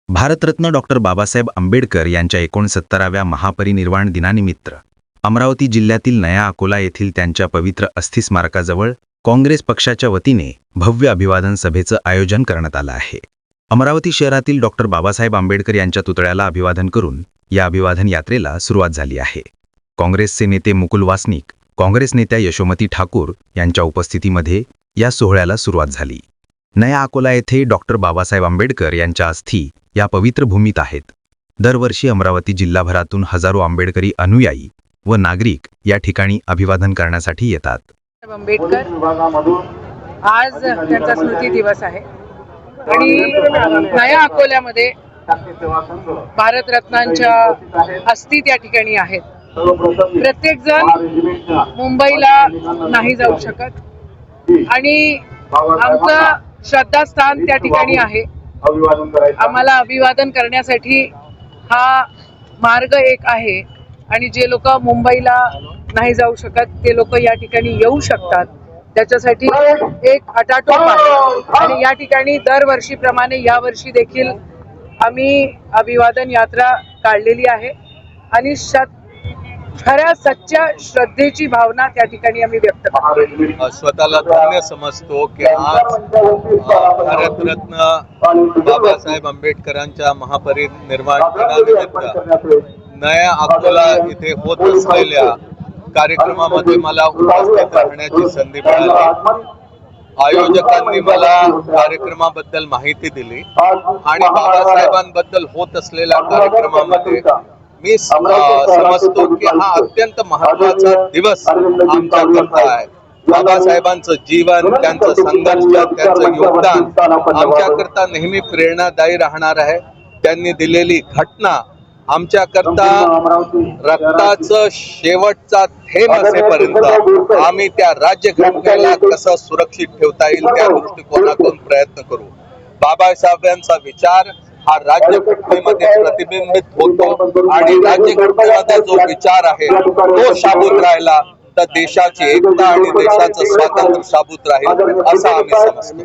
Bharat Ratna doctor Babasaheb Ambedkar यांच्या 69व्या महापरिनिर्वाण दिनानिमित्त अमरावती जिल्ह्यातील नया अकोला येथील त्यांच्या पवित्र अस्थिस्मारकाजवळ काँग्रेस पक्षाच्या वतीने भव्य अभिवादन सभेचं आयोजन करण्यात आलं आहे। अमरावती शहरातील डॉक्टर बाबासाहेब आंबेडकर यांच्या पुतळ्याला अभिवादन करून या अभिवादन यात्रेला सुरुवात झाली आहे। काँग्रेसचे नेते मुकुल वासनिक, काँग्रेस नेत्या यशोमती ठाकूर यांच्या उपस्थितीमध्ये या सोहळ्याला सुरुवात झाली। नया अकोला येथे डॉक्टर बाबासाहेब आंबेडकर यांच्या अस्थी या पवित्र भूमीत आहेत। दरवर्षी अमरावती जिल्हाभरातून हजारो आंबेडकरी अनुयायी व नागरिक या ठिकाणी अभिवादन करण्यासाठी येतात। आंबेडकर आज त्यांचा स्मृती दिवस आहे आणि नया अकोल्यामध्ये भारतरत्नांच्या अस्थी त्या ठिकाणी आहेत। प्रत्येक जण मुंबईला नाही जाऊ शकत आणि आमचं श्रद्धास्थान त्या ठिकाणी आहे। आम्हाला अभिवादन करण्यासाठी हा मार्ग एक आहे आणि जे लोक मुंबईला नाही जाऊ शकत ते लोक या ठिकाणी येऊ शकतात। त्याच्यासाठी एक अटाटोप आहे आणि या ठिकाणी दरवर्षीप्रमाणे यावर्षी देखील आम्ही अभिवादन यात्रा काढलेली आहे आणि खऱ्या सच्च्या श्रद्धेची भावना त्या ठिकाणी आम्ही व्यक्त करतो। स्वतःला धन्य समजतो की आज भारतरत्न बाबासाहेब आंबेडकरांच्या महापरिनिर्वाण दिनानिमित्त नया अकोला इथे होत असलेल्या कार्यक्रमामध्ये मला उपस्थित राहण्याची संधी मिळाली। आयोजकांनी मला कार्यक्रमाबद्दल माहिती दिली आणि बाबासाहेबांबद्दल होत असलेल्या कार्यक्रमामध्ये मी समजतो की हा अत्यंत महत्वाचा दिवस आमच्याकरता आहे। बाबासाहेबांचं जीवन, त्यांचं संघर्ष, त्यांचं योगदान आमच्याकरता नेहमी प्रेरणादायी राहणार आहे। त्यांनी दिलेली घटना आमच्याकरता रक्ताचं शेवटचा थेंब असेपर्यंत आम्ही त्या राज्यघटनेला कसं सुरक्षित ठेवता येईल त्या दृष्टिकोनातून प्रयत्न करू। बाबासाहेबांचा विचार हा राज्यघटनेमध्ये प्रतिबिंबित होतो आणि राज्यघटनेचा जो विचार आहे तो शाबूत राहिला तर देशाची एकता आणि देशाचं स्वातंत्र्य शाबूत राहील असं आम्ही समजतो।